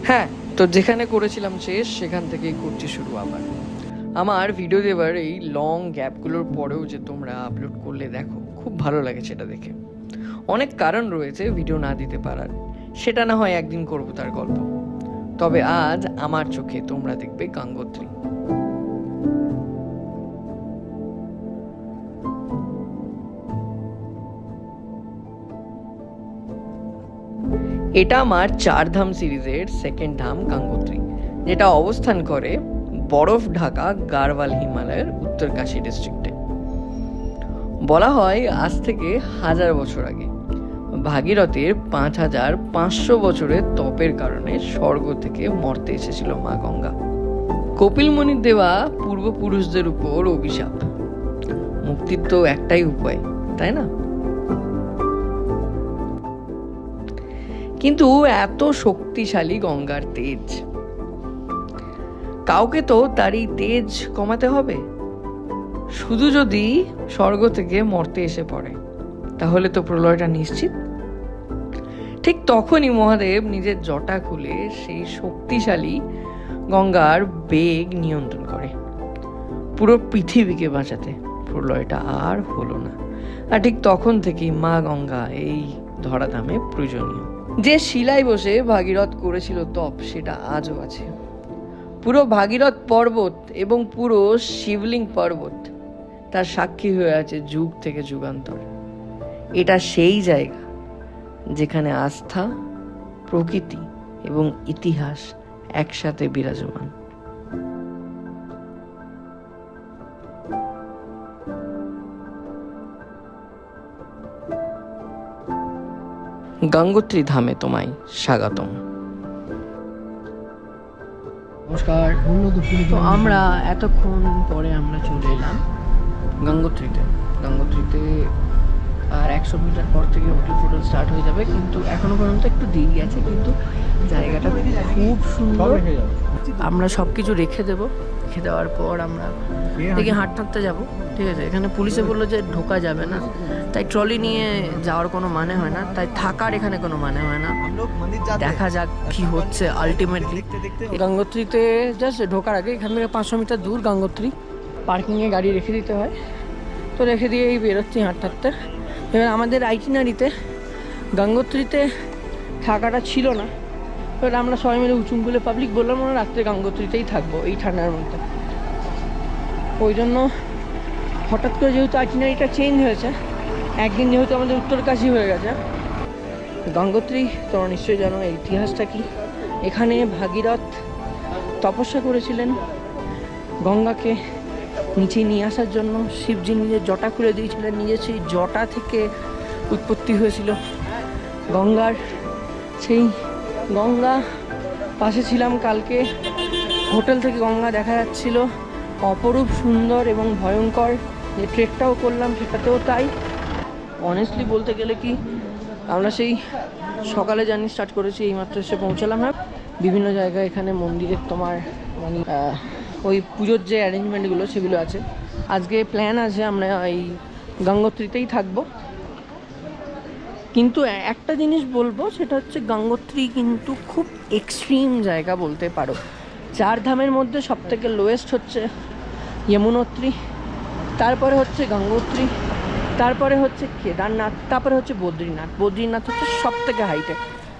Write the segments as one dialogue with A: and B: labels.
A: হ্যাঁ, তো যেখানে করেছিলাম শেষ সেখান থেকেই করছি শুরু আবার। আমার ভিডিও দেওয়ার এই লং গ্যাপগুলোর পরেও যে তোমরা আপলোড করলে দেখো, খুব ভালো লাগে সেটা দেখে। অনেক কারণ রয়েছে ভিডিও না দিতে পারার, সেটা না হয় একদিন করবো তার গল্প। তবে আজ আমার চোখে তোমরা দেখবে গঙ্গোত্রী। এটা আমার 4 ধাম সিরিজের সেকেন্ড ধাম গঙ্গোত্রী, যেটা অবস্থান করে বরফ ঢাকা গাড়ওয়াল হিমালয়ের উত্তরকাশী ডিস্ট্রিক্টে। বলা হয় আজ থেকে 1000 বছর আগে ভাগীরথীর 5500 বছরের তপের কারণে স্বর্গ থেকে মর্তে এসেছিল মা গঙ্গা। কপিল মুনির দেওয়া পূর্বপুরুষদের উপর অভিশাপ। মুক্তির তো একটাই উপায়, তাই না? কিন্তু এত শক্তিশালী গঙ্গার তেজ, কাউকে তো তার এই তেজ কমাতে হবে। শুধু যদি স্বর্গ থেকে মর্তে এসে পড়ে তাহলে তো প্রলয়টা নিশ্চিত। ঠিক তখনই মহাদেব নিজের জটা খুলে সেই শক্তিশালী গঙ্গার বেগ নিয়ন্ত্রণ করে পুরো পৃথিবীকে বাঁচাতে। প্রলয়টা আর হলো না। আর ঠিক তখন থেকেই মা গঙ্গা এই ধরাধামে প্রয়োজনীয়। যে শিলায় বসে ভাগীরথ করেছিল তপ, সেটা আজও আছে। পুরো ভাগীরথ পর্বত এবং পুরো শিবলিং পর্বত তার সাক্ষী হয়ে আছে যুগ থেকে যুগান্তর। এটা সেই জায়গা যেখানে আস্থা, প্রকৃতি এবং ইতিহাস একসাথে বিরাজমান। গঙ্গোত্রী ধামে তোমায় স্বাগতম। নমস্কার। তো আমরা এতক্ষণ পরে আমরা চলে এলাম গঙ্গোত্রীতে। আর 100 মিটার পর থেকে হোটেল স্টার্ট হয়ে যাবে, কিন্তু এখনো পর্যন্ত একটু দেরি আছে। কিন্তু জায়গাটা খুব সুন্দর। আমরা সব কিছু রেখে দেবো। রেখে দেওয়ার পর আমরা দেখি হাঁটতে যাবো, ঠিক আছে? এখানে পুলিশে বললো যে ঢোকা যাবে না, তাই ট্রলি নিয়ে যাওয়ার কোনো মানে হয় না, তাই থাকার এখানে কোনো মানে হয় না। দেখা যাক কি হচ্ছে আলটিমেটলি। গঙ্গোত্রীতে জাস্ট ঢোকার আগে এখান থেকে 500 মিটার দূর গঙ্গোত্রী। পার্কিংয়ে গাড়ি রেখে দিতে হয়, তো রেখে দিয়ে এই বেরোচ্ছি হাঁটতে। এবার আমাদের আইটিনারিতে গঙ্গোত্রীতে থাকাটা ছিল না। এবার আমরা সবাই মিলে উঁচুমপুলে পাবলিক বললাম আমরা রাত্রে গঙ্গোত্রীতেই থাকবো এই ঠান্ডার মধ্যে। ওই জন্য হঠাৎ করে যেহেতু আইটিনারিটা চেঞ্জ হয়েছে, একদিন যেহেতু আমাদের উত্তরকাশী হয়ে গেছে। গঙ্গোত্রী তোমরা নিশ্চয়ই জানো এই ইতিহাসটা কি। এখানে ভাগীরথ তপস্যা করেছিলেন গঙ্গাকে নিচে নিয়ে আসার জন্য। শিবজি নিজের জটা খুলে দিয়েছিলেন, নিজের সেই জটা থেকে উৎপত্তি হয়েছিল গঙ্গার। সেই গঙ্গা পাশে ছিলাম কালকে, হোটেল থেকে গঙ্গা দেখা যাচ্ছিল, অপরূপ সুন্দর এবং ভয়ঙ্কর। যে ট্রেকটাও করলাম সেটাতেও তাই। অনেস্টলি বলতে গেলে কি, আমরা সেই সকালে জার্নি স্টার্ট করেছি, এইমাত্র এসে পৌঁছালাম। না বিভিন্ন জায়গায় এখানে মন্দিরের তোমার মানে ওই পুজোর যে অ্যারেঞ্জমেন্টগুলো সেগুলো আছে। আজকে প্ল্যান আছে আমরা এই গঙ্গোত্রীতেই থাকবো। কিন্তু একটা জিনিস বলবো, সেটা হচ্ছে গঙ্গোত্রী কিন্তু খুব এক্সট্রিম জায়গা বলতে পারো। 4 ধামের মধ্যে সবথেকে লোয়েস্ট হচ্ছে যমুনোত্রী, তারপরে হচ্ছে গঙ্গোত্রী, তারপরে হচ্ছে কেদারনাথ, তারপরে হচ্ছে বদ্রীনাথ। বদ্রীনাথ হচ্ছে সবথেকে হাইটে।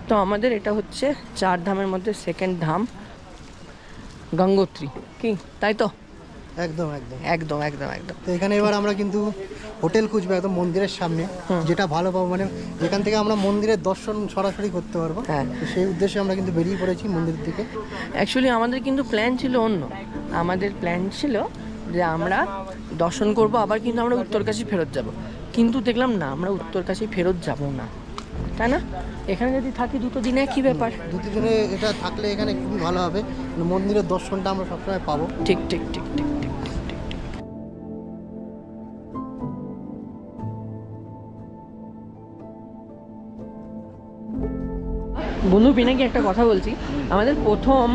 A: তো আমাদের এটা হচ্ছে 4 ধামের মধ্যে সেকেন্ড ধাম গঙ্গোত্রী। কি তাই তো?
B: একদম একদম
A: একদম একদম একদম।
B: তো এখানে এবার আমরা কিন্তু হোটেল খুঁজবো একদম মন্দিরের সামনে, যেটা ভালো পাবো, মানে যেখান থেকে আমরা মন্দিরের দর্শন সরাসরি করতে পারবো।
A: হ্যাঁ,
B: সেই উদ্দেশ্যে আমরা কিন্তু বেরিয়ে পড়েছি মন্দিরের দিকে।
A: অ্যাকচুয়ালি আমাদের কিন্তু প্ল্যান ছিল অন্য। আমাদের প্ল্যান ছিল যে আমরা দর্শন করব, আবার কিন্তু আমরা উত্তরকাশী ফেরত যাব। কিন্তু দেখলাম না, আমরা উত্তরকাশী ফেরত যাব না, তাই না? এখানে যদি থাকি 2 দিনে কি ব্যাপার?
B: 2 দিনে এটা থাকলে এখানে খুবই ভালো হবে, মন্দিরের দর্শনটা আমরা সবসময় পাবো।
A: ঠিক ঠিক ঠিক ঠিক ঠিক। বন্ধু পিনাকি একটা কথা বলছি, আমাদের প্রথম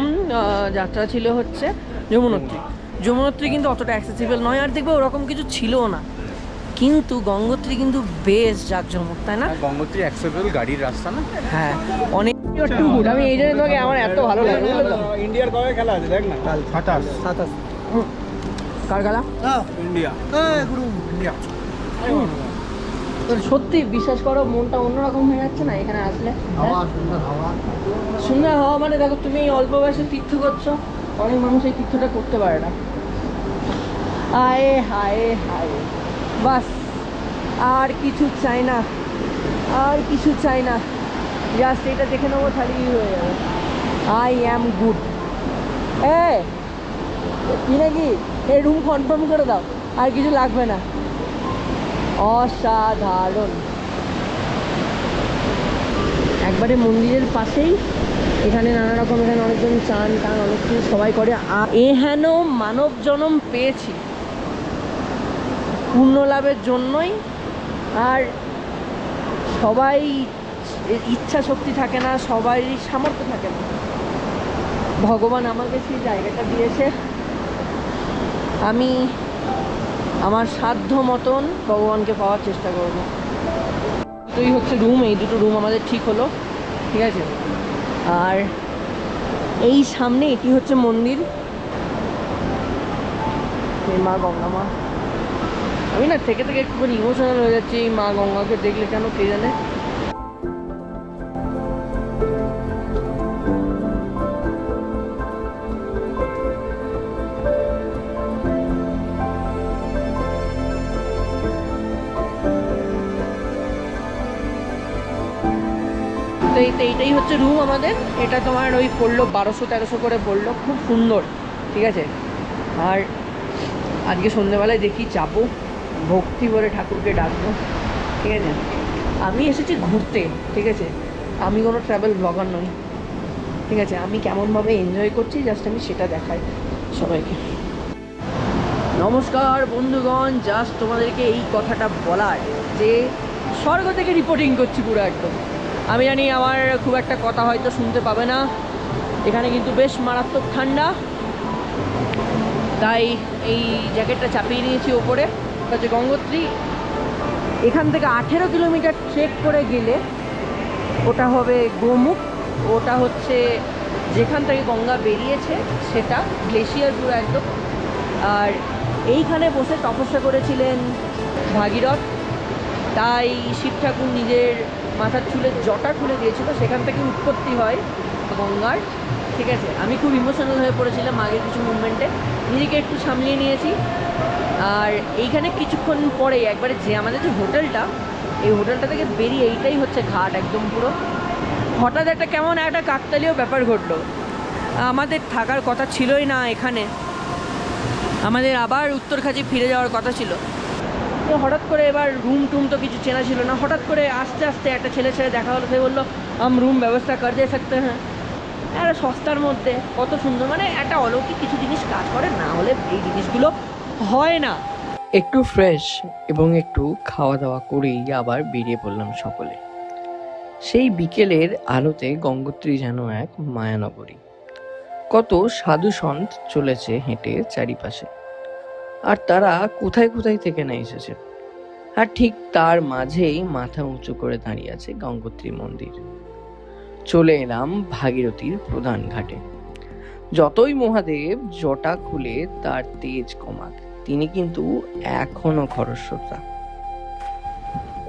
A: যাত্রা ছিল হচ্ছে যমুনোত্রী। যমুনোত্রী কিন্তু অতটা অ্যাক্সেসিবল নয়, আর দেখবে ওরকম কিছু ছিলও না। কিন্তু গঙ্গোত্রী কিন্তু বেশ জাঁকজমক, তাই না?
C: গঙ্গোত্রী অ্যাক্সেসিবল, গাড়ির রাস্তা না।
A: হ্যাঁ, অনেক আমি এই জন্য তোমাকে আমার এত ভালো লাগে।
C: ইন্ডিয়ার কবে খেলা আছে দেখ না, কাল
B: 27
A: কার খেলা?
C: ইন্ডিয়া। ইন্ডিয়া
A: সত্যি বিশ্বাস করো, মনটা অন্যরকম হয়ে যাচ্ছে না এখানে আসলে। সুন্দর হওয়া মানে দেখো, তুমি এই অল্প বয়সে তীর্থ করছো, অনেক মানুষ এই তীর্থটা করতে পারে না। আয়ে হায় হায়, বাস আর কিছু চাই না, আর কিছু চাই না, জাস্ট এটা দেখে নেবো তাহলেই হয়ে যাবে। I am good. কি নাকি এই রুম কনফার্ম করে দাও, আর কিছু লাগবে না। অসাধারণ। একবারে মন্দিরের পাশেই এখানে নানা রকম, এখানে অনেকজন চান টান অনেক কিছু সবাই করে। এহেন মানব জন্ম পেয়েছি পূর্ণ লাভের জন্যই। আর সবাই ইচ্ছা শক্তি থাকে না, সবাই সামর্থ্য থাকে না। ভগবান আমাকে সেই জায়গাটা দিয়েছে, আমি আমার সাধ্য মতন ভগবানকে পাওয়ার চেষ্টা করব। দুটোই হচ্ছে রুম, এই দুটো রুম আমাদের ঠিক হলো, ঠিক আছে। আর এই সামনে এটি হচ্ছে মন্দির, মা গঙ্গা মা। আমি না থেকে থেকে একটুখানি ইমোশনাল হয়ে যাচ্ছি এই মা গঙ্গাকে দেখলে, কেন কে জানে। তো এইটাই হচ্ছে রুম আমাদের। এটা তোমার ওই পড়লো 1200-1300 করে পড়লো, খুব সুন্দর, ঠিক আছে। আর আজকে সন্ধ্যেবেলায় দেখি যাবো, ভক্তি করে ঠাকুরকে ডাকবো, ঠিক আছে। আমি এসেছি ঘুরতে, ঠিক আছে, আমি কোনো ট্রাভেল ব্লগার নই, ঠিক আছে। আমি কেমনভাবে এনজয় করছি জাস্ট আমি সেটা দেখাই সবাইকে। নমস্কার বন্ধুগণ, জাস্ট তোমাদেরকে এই কথাটা বলার যে স্বর্গ থেকে রিপোর্টিং করছি পুরো একদম। আমি জানি আমার খুব একটা কথা হয়তো শুনতে পাবে না, এখানে কিন্তু বেশ মারাত্মক ঠান্ডা, তাই এই জ্যাকেটটা চাপিয়ে নিয়েছি ওপরে। হচ্ছে গঙ্গোত্রী, এখান থেকে 18 কিলোমিটার ট্রেক করে গেলে ওটা হবে গোমুখ। ওটা হচ্ছে যেখান থেকে গঙ্গা বেরিয়েছে সেটা, গ্লেশিয়ার পুরো একদম। আর এইখানে বসে তপস্যা করেছিলেন ভাগীরথ, তাই শিব ঠাকুর নিজের মাথার চুলের জটা খুলে দিয়েছিল, সেখান থেকে উৎপত্তি হয় গঙ্গার, ঠিক আছে। আমি খুব ইমোশনাল হয়ে পড়েছিলাম আগের কিছু মুভমেন্টে, নিজেকে একটু সামলিয়ে নিয়েছি। আর এইখানে কিছুক্ষণ পরে একবারে যে আমাদের যে হোটেলটা, এই হোটেলটা থেকে বেরিয়ে এইটাই হচ্ছে ঘাট একদম পুরো। হঠাৎ একটা কেমন একটা কাকতালীয় ব্যাপার ঘটলো, আমাদের থাকার কথা ছিলই না এখানে, আমাদের আবার উত্তরখাঁচি ফিরে যাওয়ার কথা ছিল। তো হঠাৎ করে এবার রুম টুম তো কিছু চেনা ছিল না, হঠাৎ করে আস্তে আস্তে একটা ছেলে দেখা হলো, সে বললো আম রুম ব্যবস্থা করে দিয়ে থাকতে। হ্যাঁ, একটা সস্তার মধ্যে কত সুন্দর, মানে একটা অলৌকিক কিছু জিনিস কাজ করে, না হলে এই জিনিসগুলো হয় না। একটু ফ্রেশ এবং একটু খাওয়া দাওয়া করেই আবার বেরিয়ে পড়লাম সকলে। সেই বিকেলের আলোতে গঙ্গোত্রী যেন এক মায়ানগরী, কত সাধু সন্ত চলেছে হেঁটে চারিপাশে, আর তারা কোথায় কোথায় থেকে না এসেছে। আর ঠিক তার মাঝেই মাথা উঁচু করে দাঁড়িয়ে আছে গঙ্গোত্রী মন্দির। চলে এলাম ভাগীরথীর প্রধান ঘাটে। যতই মহাদেব জটা খুলে তার তেজ কমাক, তিনি কিন্তু এখনো খরস্রোতা।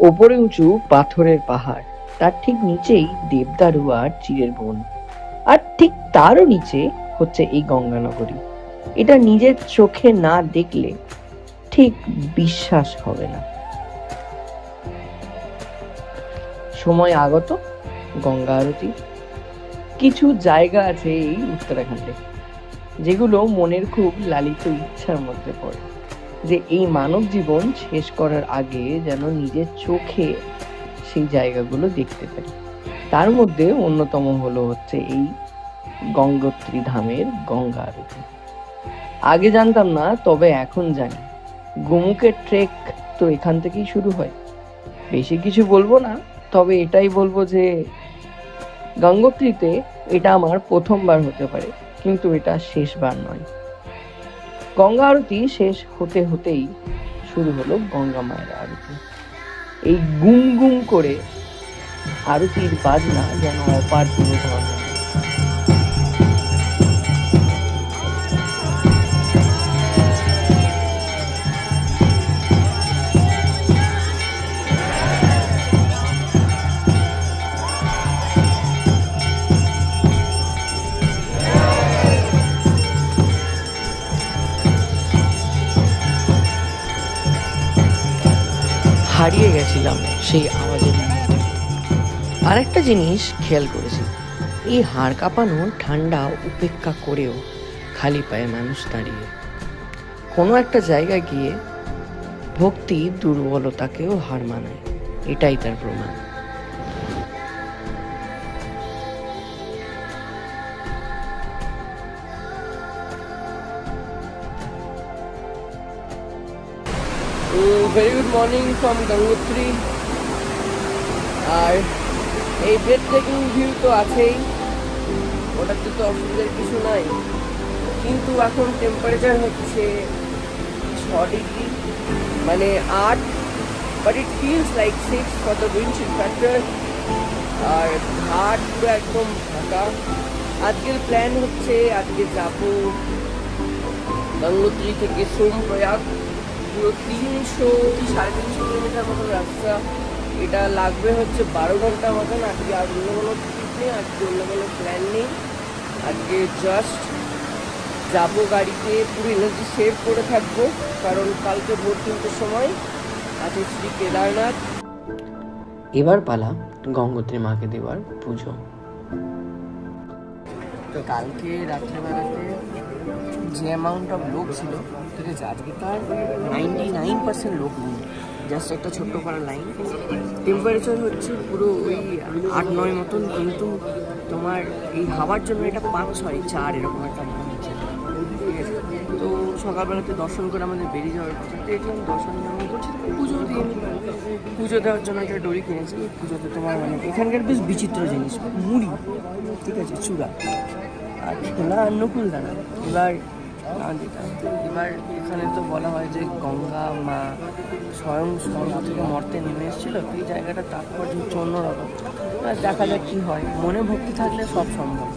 A: ওপরে উঁচু পাথরের পাহাড়, তার ঠিক নিচেই দেবদারু আর চিরের বন, আর ঠিক তারও নিচে হচ্ছে এই গঙ্গানগরী। এটা নিজের চোখে না দেখলে ঠিক বিশ্বাস হবে না। সময় আগত গঙ্গা আরতি। কিছু জায়গা আছে এই উত্তরাখণ্ডে যেগুলো মনের খুব লালিত ইচ্ছার মধ্যে পড়ে, যে এই মানব জীবন শেষ করার আগে যেন নিজের চোখে সেই জায়গাগুলো দেখতে পারি। তার মধ্যে অন্যতম হলো হচ্ছে এই গঙ্গোত্রী ধামের গঙ্গা আরতি। আগে জানতাম না, তবে এখন জানি। গোমুখের ট্রেক তো এখান থেকেই শুরু হয়। বেশি কিছু বলবো না, তবে এটাই বলবো যে গঙ্গোত্রীতে এটা আমার প্রথমবার হতে পারে, কিন্তু এটা শেষবার নয়। গঙ্গা আরতি শেষ হতে হতেই শুরু হলো গঙ্গা মায়ের আরতি। এই গুম গুম করে আরতির বাজনা যেন অপার পুরো ধর্ম। হারিয়ে গেছিলাম সেই আওয়াজের মধ্যে। আরেকটা জিনিস খেয়াল করেছি, এই হাড় কাঁপানো ঠান্ডা উপেক্ষা করেও খালি পায়ে মানুষ দাঁড়িয়ে কোনো একটা জায়গায় গিয়ে ভক্তি দুর্বলতাকেও হার মানায়, এটাই তার প্রমাণ। Very good morning from Gangotri. আর এই ব্রেথ টেকিং ভিউ তো আছেই, ওটাতে তো অসুবিধার কিছু নাই, কিন্তু এখন টেম্পারেচার হচ্ছে 6 ডিগ্রি, মানে 8, but it feels like 6 for the windshield factor. আর ঘাট পুরো একদম ফাঁকা। আজকের প্ল্যান হচ্ছে আজকে যাবো গঙ্গোত্রী থেকে সোমপ্রয়াগ, পুরো 300 কি 350 কিলোমিটার মতো রাস্তা। এটা লাগবে হচ্ছে 12 ঘন্টা মতন। আজকে আর অন্য কোনো ট্রিপ নেই, আজকে অন্য কোনো প্ল্যান নেই। আজকে জাস্ট যাবো গাড়িতে, পুরো এনার্জি সেভ করে থাকবো, কারণ কালকে ভোর 3টের সময় আছে শ্রী কেদারনাথ। এবার পালা গঙ্গোত্রী মাকে দেওয়ার পুজো। তো কালকে রাত্রেবেলাতে যে অ্যামাউন্ট অফ লোক ছিল, ঠিক আছে, আজকে তার 99% লোক নেই, জাস্ট একটা ছোট্ট পাড়া লাইন। টেম্পারেচার হচ্ছে পুরো ওই 8-9 মতন, কিন্তু তোমার এই হাওয়ার জন্য এটা 5-6-4 এরকম একটা মনে হচ্ছে, ঠিক আছে। তো সকালবেলাতে দর্শন করে আমাদের বেরিয়ে যাওয়ার কথা, দেখলাম দর্শন যেমন করছি পুজো দিয়ে পুজো দেওয়ার জন্য একটা ডোরি কিনেছি। পুজোতে তোমার মানে এখানকার বেশ বিচিত্র জিনিস, মুড়ি, ঠিক আছে, চূড়া আর ছোলা আর নকুল দানা। এবার এখানে তো বলা হয় যে গঙ্গা মা স্বয়ং স্বর্গ থেকে মর্তে নেমে এসেছিল, এই জায়গাটা তাৎপর্য হচ্ছে অন্যরকম। দেখা যাক কী হয়, মনে ভক্তি থাকলে সব সম্ভব।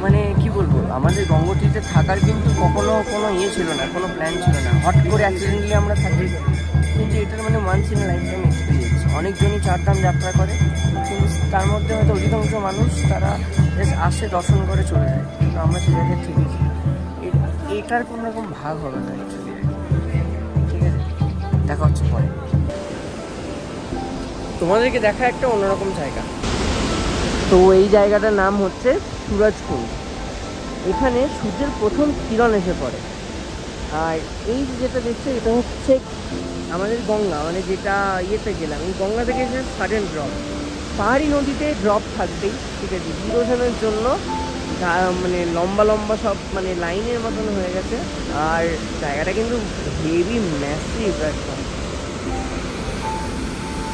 A: মানে কি বলবো, আমাদের গঙ্গোত্রীতে থাকার কিন্তু কখনো কোনো ইয়ে ছিল না, কোনো প্ল্যান ছিল না, হট করে অ্যাক্সিডেন্টলি আমরা থাকি। কিন্তু এটার মানে once in life time experience. অনেকজনই 4 ধাম যাত্রা করে, কিন্তু তার মধ্যে হয়তো অধিকাংশ মানুষ তারা আসে, দর্শন করে চলে যায়, কিন্তু আমরা সে জায়গায় থেকেছি। এটার কোনো রকম ভাগ হবে না অ্যাকচুয়ালি, ঠিক আছে। দেখা হচ্ছে পরে, তোমাদেরকে দেখা একটা অন্যরকম জায়গা। তো এই জায়গাটার নাম হচ্ছে সুরজকুণ্ড। এখানে সূর্যের প্রথম কিরণ এসে পড়ে। আর এই যেটা দেখছো, এটা হচ্ছে আমাদের গঙ্গা, মানে যেটা ইয়েতে গেলাম, এই গঙ্গা থেকে এসে সাডেন ড্রপ। পাহাড়ি নদীতে ড্রপ থাকবেই, ঠিক আছে, ডিভোশনের জন্য মানে লম্বা লম্বা সব মানে লাইনের মতন হয়ে গেছে। আর জায়গাটা কিন্তু হেভি ম্যাসিভ একদম।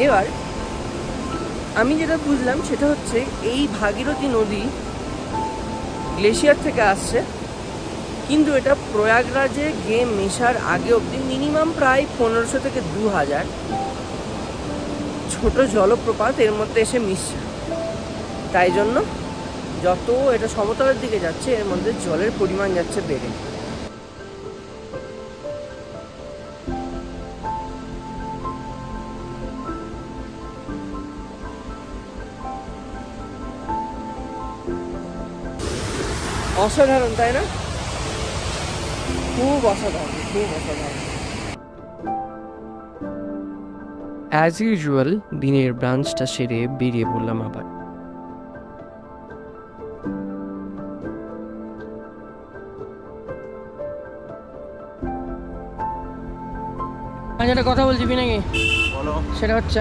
A: এবার আমি যেটা বুঝলাম সেটা হচ্ছে এই ভাগীরথী নদী গ্লেশিয়ার থেকে আসছে, কিন্তু এটা প্রয়াগরাজে গিয়ে মেশার আগে অবধি মিনিমাম প্রায় 1500 থেকে 2000 ছোট জলপ্রপাত এর মধ্যে এসে মিশছে। তাই জন্য যত এটা সমতলের দিকে যাচ্ছে, এর মধ্যে জলের পরিমাণ যাচ্ছে বেড়ে। অসাধারণ, তাই না? খুব অসাধারণ, খুব অসাধারণ। অ্যাজ ইউজুয়াল দিনের ব্রাঞ্চটা সেরে বেরিয়ে পড়লাম আবার। যেটা কথা বলছিবি নাকি সেটা হচ্ছে,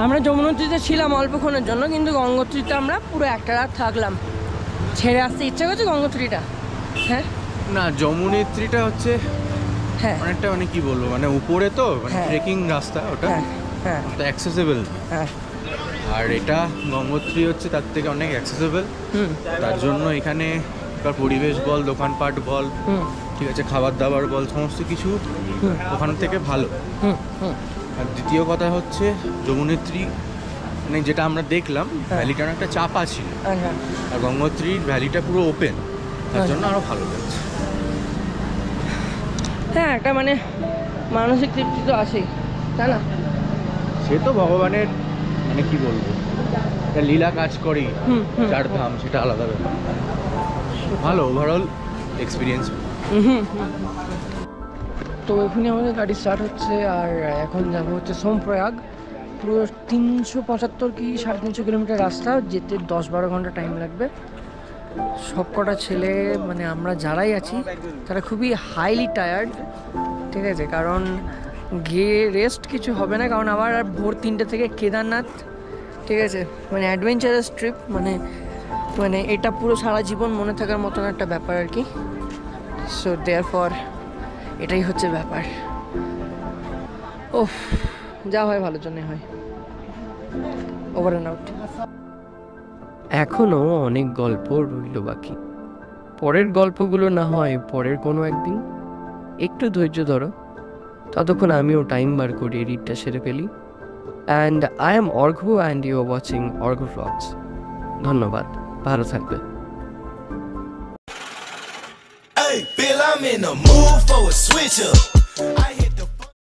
A: আমরা যমুনোত্রীতে ছিলাম অল্পক্ষণের জন্য, কিন্তু গঙ্গোত্রীতে আমরা পুরো একটা রাত থাকলাম। ছেড়ে আসতে ইচ্ছা করছে গঙ্গোত্রীটা। হ্যাঁ
C: না, যমুনেত্রীটা হচ্ছে
A: হ্যাঁ
C: অনেকটা মানে কি বলবো, মানে উপরে তো মানে
A: হ্যাঁ।
C: ট্রেকিং রাস্তা, ওটা
A: হ্যাঁ হ্যাঁ
C: তো অ্যাক্সেসেবল।
A: হ্যাঁ
C: আর এটা গঙ্গোত্রী হচ্ছে তার থেকে অনেক অ্যাক্সেসেবল।
A: হুম
C: তার জন্য এখানে এবার পরিবেশ বল, দোকানপাট বল,
A: হুম
C: ঠিক আছে, খাবার দাবার বল, সমস্ত কিছু
A: হুম
C: ওখান থেকে ভালো।
A: হুম হুম
C: আর দ্বিতীয় কথা হচ্ছে যমুনেত্রী মানে যেটা আমরা দেখলাম ভ্যালিটার একটা চাপা ছিল, আর গঙ্গোত্রীর ভ্যালিটা পুরো ওপেন, তার জন্য আরো ভালো লাগছে।
A: হ্যাঁ, একটা মানে মানসিক তৃপ্তি তো আছেই, তাই না?
C: সে তো ভগবানের মানে কি বলবো, একটা লীলা কাজ করি, চার ধাম, সেটা আলাদা ব্যাপার। ভালো ওভারঅল এক্সপিরিয়েন্স।
A: তো এখানে আমাদের গাড়ি স্টার্ট হচ্ছে, আর এখন যাবো হচ্ছে সোমপ্রয়াগ। পুরো 375 কি 350 কিলোমিটার রাস্তা, যেতে 10-12 ঘন্টা টাইম লাগবে। সবকটা ছেলে মানে আমরা যারাই আছি তারা খুবই হাইলি টায়ার্ড, ঠিক আছে? কারণ গিয়ে রেস্ট কিছু হবে না, কারণ আবার আর ভোর 3টে থেকে কেদারনাথ, ঠিক আছে? মানে অ্যাডভেঞ্চারাস ট্রিপ, মানে মানে এটা পুরো সারা জীবন মনে থাকার মতন একটা ব্যাপার আর কি। সো দেয়ারফর এটাই হচ্ছে ব্যাপার। ওহ, যা হয় ভালোর জন্যই হয়। Over and out. এখনও অনেক গল্প রইল বাকি, পরের গল্পগুলো না হয় পরের কোনো একদিন। একটু ধৈর্য ধরো, ততক্ষণ আমিও টাইম বার করে এডিটটা সেরে ফেলি। And I am Arghya and you are watching Arghya vlogs. ধন্যবাদ, ভালো থাকবে।
D: Hey, Bill, I'm in the mood for a switch up. I hit